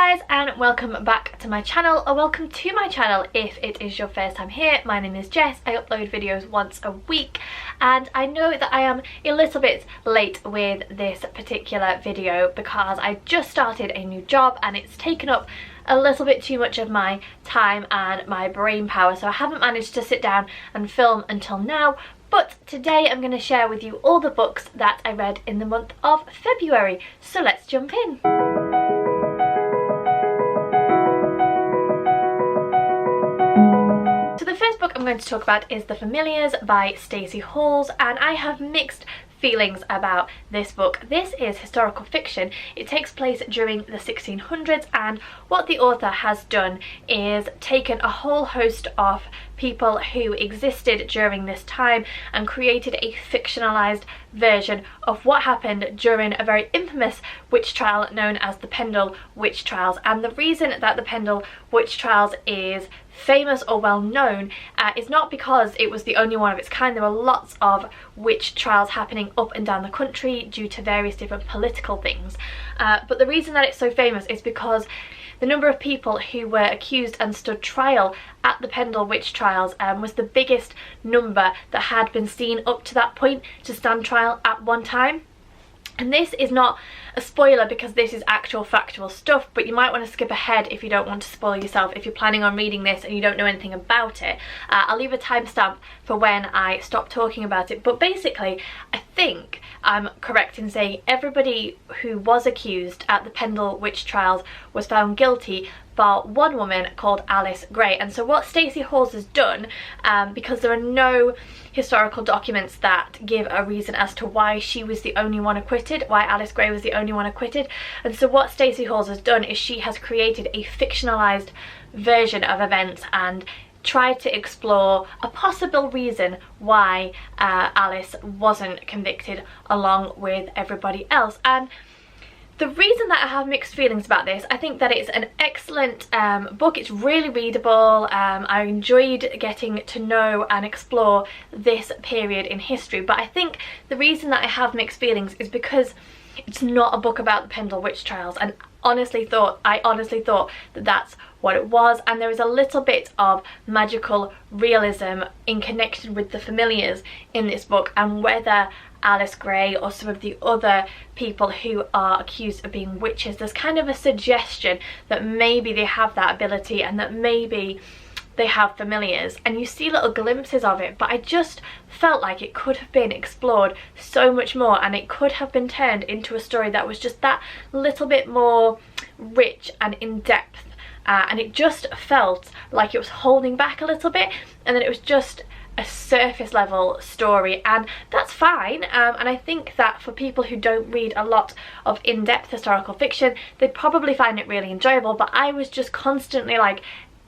guys, and welcome back to my channel, or welcome to my channel if it is your first time here. My name is Jess. I upload videos once a week, and I know that I am a little bit late with this particular video because I just started a new job and it's taken up a little bit too much of my time and my brain power, so I haven't managed to sit down and film until now. But today I'm going to share with you all the books that I read in the month of February, so let's jump in. So the first book I'm going to talk about is The Familiars by Stacey Halls, and I have mixed feelings about this book. This is historical fiction. It takes place during the 1600s, and what the author has done is taken a whole host of people who existed during this time and created a fictionalized version of what happened during a very infamous witch trial known as the Pendle Witch Trials. And the reason that the Pendle Witch Trials is famous or well known is not because it was the only one of its kind. There were lots of witch trials happening up and down the country due to various different political things, but the reason that it's so famous is because the number of people who were accused and stood trial at the Pendle Witch Trials was the biggest number that had been seen up to that point to stand trial at one time. And this is not a spoiler because this is actual factual stuff, but you might want to skip ahead if you don't want to spoil yourself if you're planning on reading this and you don't know anything about it. I'll leave a timestamp for when I stop talking about it, but basically I think I'm correct in saying everybody who was accused at the Pendle Witch Trials was found guilty bar one woman called Alice Gray. And so what Stacey Halls has done, because there are no historical documents that give a reason as to why she was the only one acquitted, why Alice Gray was the only one acquitted, and so what Stacey Halls has done is she has created a fictionalized version of events and tried to explore a possible reason why Alice wasn't convicted along with everybody else. And the reason that I have mixed feelings about this, I think that it's an excellent book. It's really readable. I enjoyed getting to know and explore this period in history, but I think the reason that I have mixed feelings is because it's not a book about the Pendle Witch Trials, and I honestly thought that that's what it was. And there is a little bit of magical realism in connection with the Familiars in this book, and whether Alice Gray or some of the other people who are accused of being witches, there's kind of a suggestion that maybe they have that ability and that maybe they have familiars, and you see little glimpses of it, but I just felt like it could have been explored so much more, and it could have been turned into a story that was just that little bit more rich and in-depth, and it just felt like it was holding back a little bit, and then it was just a surface level story, and that's fine. And I think that for people who don't read a lot of in-depth historical fiction, they'd probably find it really enjoyable, but I was just constantly like,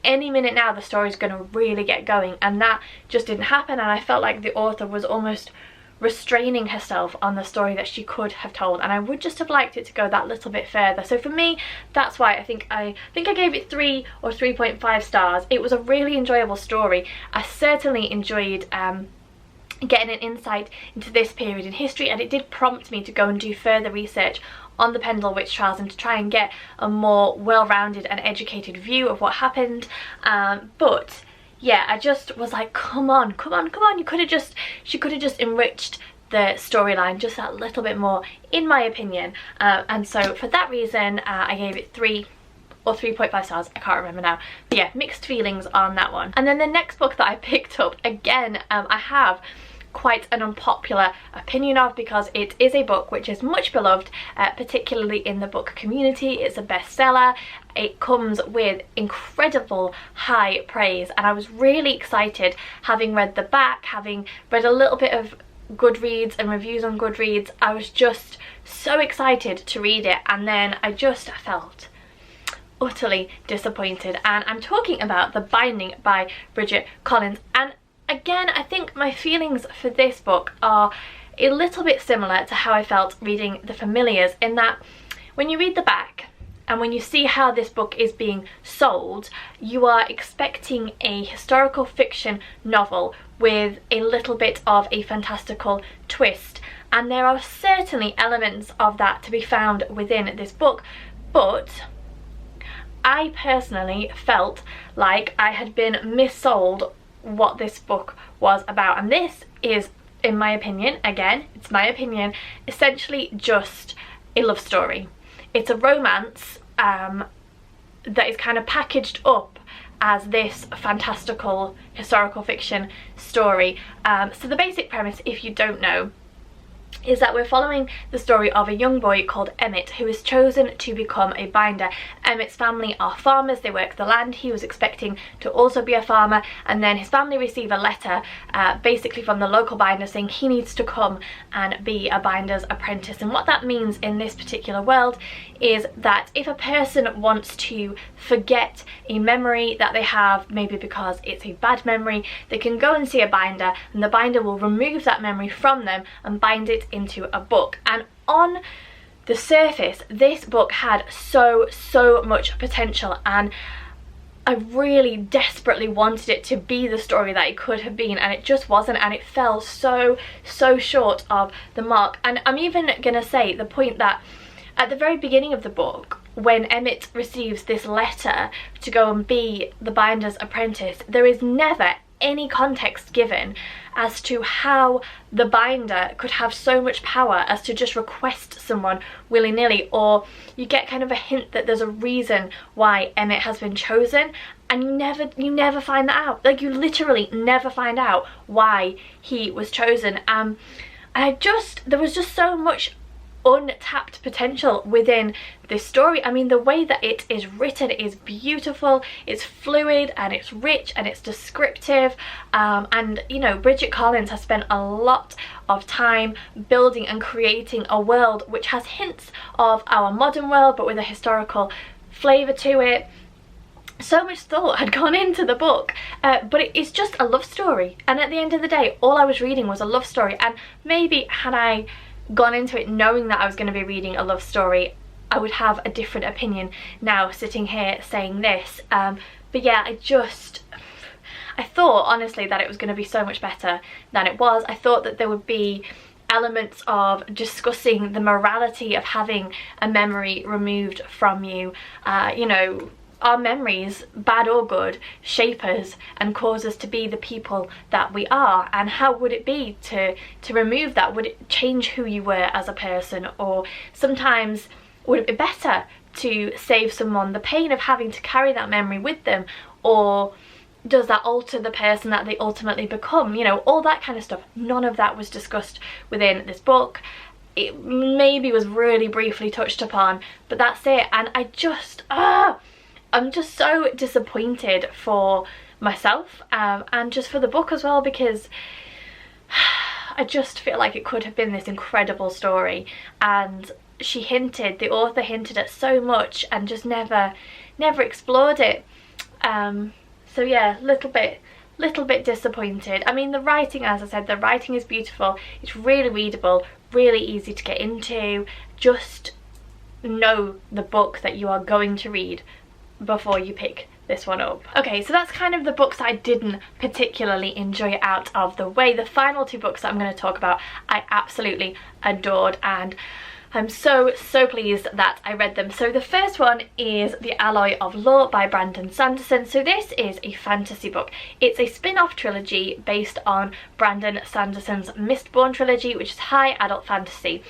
any minute now the story's going to really get going, and that just didn't happen. And I felt like the author was almost restraining herself on the story that she could have told, and I would just have liked it to go that little bit further. So for me, that's why I think I gave it 3 or 3.5 stars. It was a really enjoyable story. I certainly enjoyed getting an insight into this period in history, and it did prompt me to go and do further research on the Pendle Witch Trials and to try and get a more well-rounded and educated view of what happened. But yeah, I just was like, come on, she could have just enriched the storyline just that little bit more, in my opinion. And so for that reason, I gave it 3 or 3.5 stars, I can't remember now. But yeah, mixed feelings on that one. And then the next book that I picked up, again, I have quite an unpopular opinion of, because it is a book which is much beloved, particularly in the book community. It's a bestseller. It comes with incredible high praise, and I was really excited, having read the back, having read a little bit of Goodreads and reviews on Goodreads. I was just so excited to read it, and then I just felt utterly disappointed. And I'm talking about The Binding by Bridget Collins. And again, I think my feelings for this book are a little bit similar to how I felt reading The Familiars, in that when you read the back and when you see how this book is being sold, you are expecting a historical fiction novel with a little bit of a fantastical twist, and there are certainly elements of that to be found within this book, but I personally felt like I had been missold what this book was about, and this is, in my opinion, again, it's my opinion, essentially just a love story. It's a romance that is kind of packaged up as this fantastical historical fiction story. So the basic premise, if you don't know, is that we're following the story of a young boy called Emmett who is chosen to become a binder. Emmett's family are farmers, they work the land. He was expecting to also be a farmer, and then his family receive a letter basically from the local binder saying he needs to come and be a binder's apprentice. And what that means in this particular world is that if a person wants to forget a memory that they have, maybe because it's a bad memory, they can go and see a binder, and the binder will remove that memory from them and bind it into a book. And on the surface, this book had so much potential, and I really desperately wanted it to be the story that it could have been, and it just wasn't, and it fell so short of the mark. And I'm even gonna say the point that at the very beginning of the book, when Emmett receives this letter to go and be the binder's apprentice, there is never any context given as to how the binder could have so much power as to just request someone willy-nilly, or you get kind of a hint that there's a reason why Emmett has been chosen, and you never find that out. Like, you literally never find out why he was chosen. And there was just so much untapped potential within this story. I mean, the way that it is written is beautiful, it's fluid and it's rich and it's descriptive, and you know, Bridget Collins has spent a lot of time building and creating a world which has hints of our modern world but with a historical flavour to it. So much thought had gone into the book, but it is just a love story, and at the end of the day all I was reading was a love story. And maybe had I gone into it knowing that I was going to be reading a love story, I would have a different opinion now sitting here saying this. But yeah, I thought honestly that it was going to be so much better than it was. I thought that there would be elements of discussing the morality of having a memory removed from you. You know, our memories, bad or good, shape us and cause us to be the people that we are. And how would it be to remove that? Would it change who you were as a person? Or sometimes would it be better to save someone the pain of having to carry that memory with them? Or does that alter the person that they ultimately become? You know, all that kind of stuff. None of that was discussed within this book. It maybe was really briefly touched upon, but that's it. And I'm just so disappointed for myself, and just for the book as well, because I just feel like it could have been this incredible story, and the author hinted at so much and just never explored it. So yeah, little bit disappointed. I mean, the writing, as I said, the writing is beautiful, it's really readable, really easy to get into. Just know the book that you are going to read before you pick this one up. Okay, so that's kind of the books I didn't particularly enjoy out of the way. The final two books that I'm going to talk about I absolutely adored, and I'm so pleased that I read them. So the first one is The Alloy of Law by Brandon Sanderson. So this is a fantasy book. It's a spin-off trilogy based on Brandon Sanderson's Mistborn trilogy, which is high adult fantasy.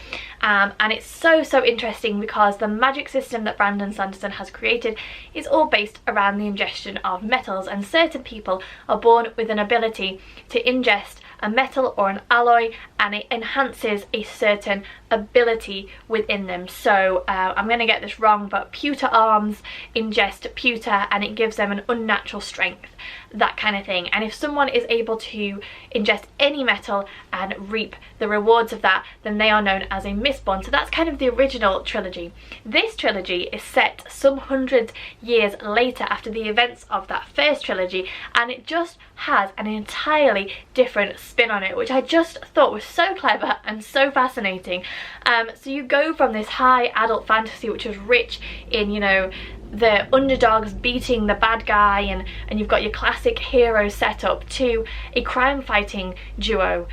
And it's so interesting because the magic system that Brandon Sanderson has created is all based around the ingestion of metals, and certain people are born with an ability to ingest a metal or an alloy, and it enhances a certain ability within them. So I'm going to get this wrong, but pewter arms ingest pewter and it gives them an unnatural strength, that kind of thing. And if someone is able to ingest any metal and reap the rewards of that, then they are known as a Mistborn. So that's kind of the original trilogy. This trilogy is set some 100 years later after the events of that first trilogy, and it just has an entirely different spin on it, which I just thought was so clever and so fascinating. So you go from this high adult fantasy, which was rich in, you know, the underdogs beating the bad guy, and you've got your classic hero setup, to a crime fighting duo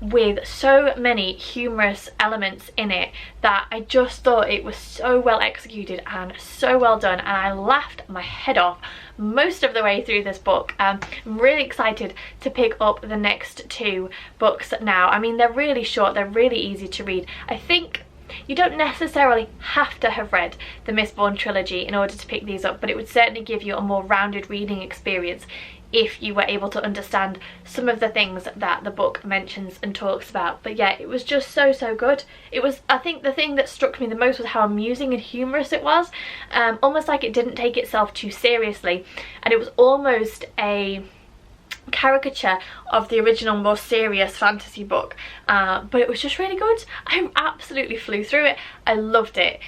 with so many humorous elements in it that I just thought it was so well executed and so well done, and I laughed my head off most of the way through this book. I'm really excited to pick up the next two books now. I mean, they're really short, they're really easy to read. I think you don't necessarily have to have read the Mistborn trilogy in order to pick these up, but it would certainly give you a more rounded reading experience if you were able to understand some of the things that the book mentions and talks about. But yeah, it was just so good. It was, I think the thing that struck me the most was how amusing and humorous it was, almost like it didn't take itself too seriously, and it was almost a caricature of the original more serious fantasy book, but it was just really good. I absolutely flew through it. I loved it.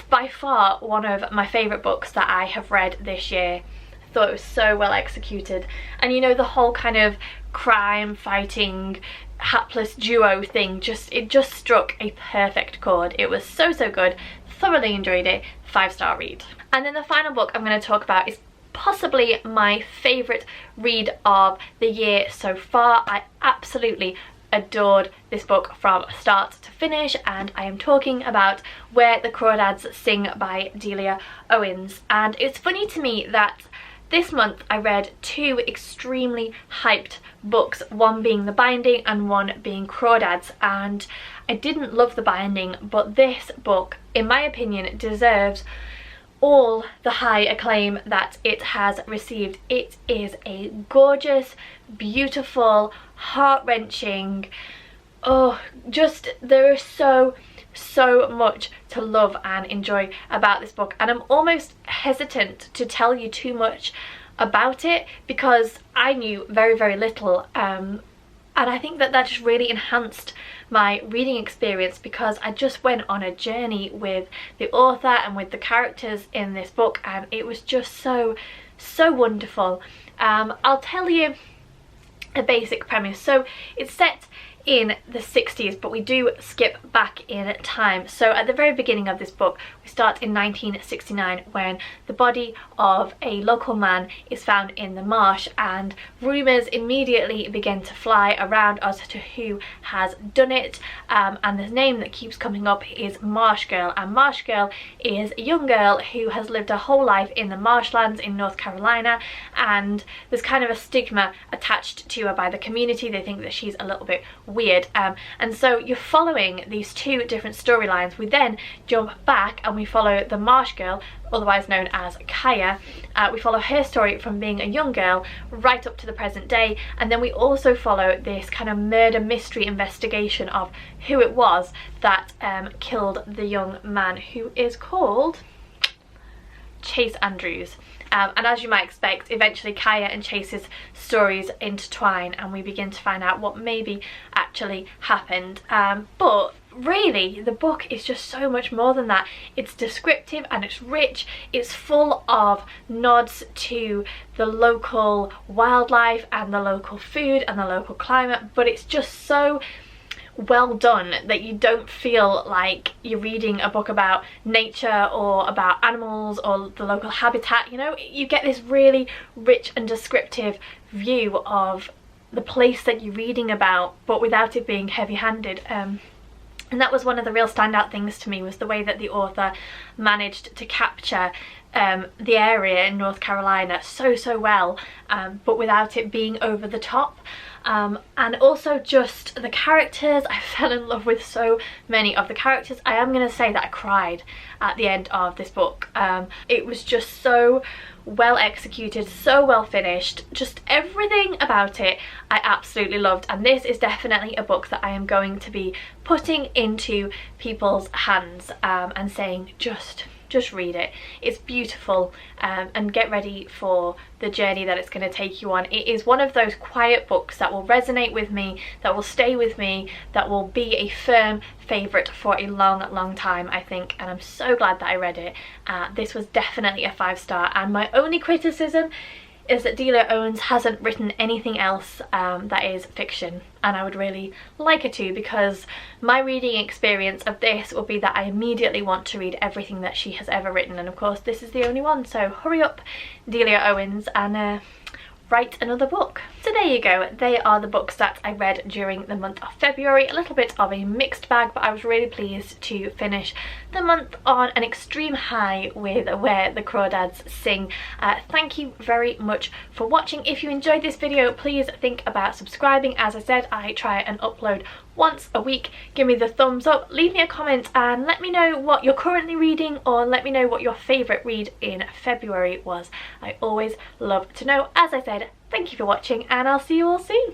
By far one of my favourite books that I have read this year. I thought it was so well executed, and you know, the whole kind of crime fighting hapless duo thing, it just struck a perfect chord. It was so good. Thoroughly enjoyed it. 5-star read. And then the final book I'm going to talk about is possibly my favourite read of the year so far. I absolutely adored this book from start to finish, and I am talking about Where the Crawdads Sing by Delia Owens. And it's funny to me that this month I read two extremely hyped books, one being The Binding and one being Crawdads, and I didn't love The Binding, but this book, in my opinion, deserves all the high acclaim that it has received. It is a gorgeous, beautiful, heart-wrenching, there is so much to love and enjoy about this book, and I'm almost hesitant to tell you too much about it because I knew very little, and I think that just really enhanced my reading experience, because I just went on a journey with the author and with the characters in this book, and it was just so wonderful. I'll tell you a basic premise. So it's set in the 60s, but we do skip back in time. So at the very beginning of this book, we start in 1969 when the body of a local man is found in the marsh, and rumours immediately begin to fly around as to who has done it, and the name that keeps coming up is Marsh Girl, and Marsh Girl is a young girl who has lived her whole life in the marshlands in North Carolina, and there's kind of a stigma attached to her by the community. They think that she's a little bit weird, and so you're following these two different storylines. We then jump back and we follow the Marsh Girl, otherwise known as Kaya. We follow her story from being a young girl right up to the present day, and then we also follow this kind of murder mystery investigation of who it was that killed the young man, who is called Chase Andrews. And as you might expect, eventually Kaya and Chase's stories intertwine, and we begin to find out what maybe actually happened. But really, the book is just so much more than that. It's descriptive and it's rich. It's full of nods to the local wildlife and the local food and the local climate, but it's just so well done that you don't feel like you're reading a book about nature or about animals or the local habitat. You know, you get this really rich and descriptive view of the place that you're reading about, but without it being heavy-handed. And that was one of the real standout things to me, was the way that the author managed to capture the area in North Carolina so well, but without it being over the top. And also just the characters. I fell in love with so many of the characters. I am going to say that I cried at the end of this book. It was just so well executed, so well finished, just everything about it I absolutely loved, and this is definitely a book that I am going to be putting into people's hands and saying just read it. It's beautiful, and get ready for the journey that it's going to take you on. It is one of those quiet books that will resonate with me, that will stay with me, that will be a firm favourite for a long time, I think, and I'm so glad that I read it. This was definitely a 5-star, and my only criticism is that Delia Owens hasn't written anything else that is fiction, and I would really like her to, because my reading experience of this will be that I immediately want to read everything that she has ever written, and of course this is the only one, so hurry up Delia Owens and write another book. So there you go, they are the books that I read during the month of February. A little bit of a mixed bag, but I was really pleased to finish the month on an extreme high with Where the Crawdads Sing. Thank you very much for watching. If you enjoyed this video, please think about subscribing. As I said, I try and upload once a week. Give me the thumbs up, leave me a comment and let me know what you're currently reading, or let me know what your favourite read in February was. I always love to know. As I said, thank you for watching and I'll see you all soon.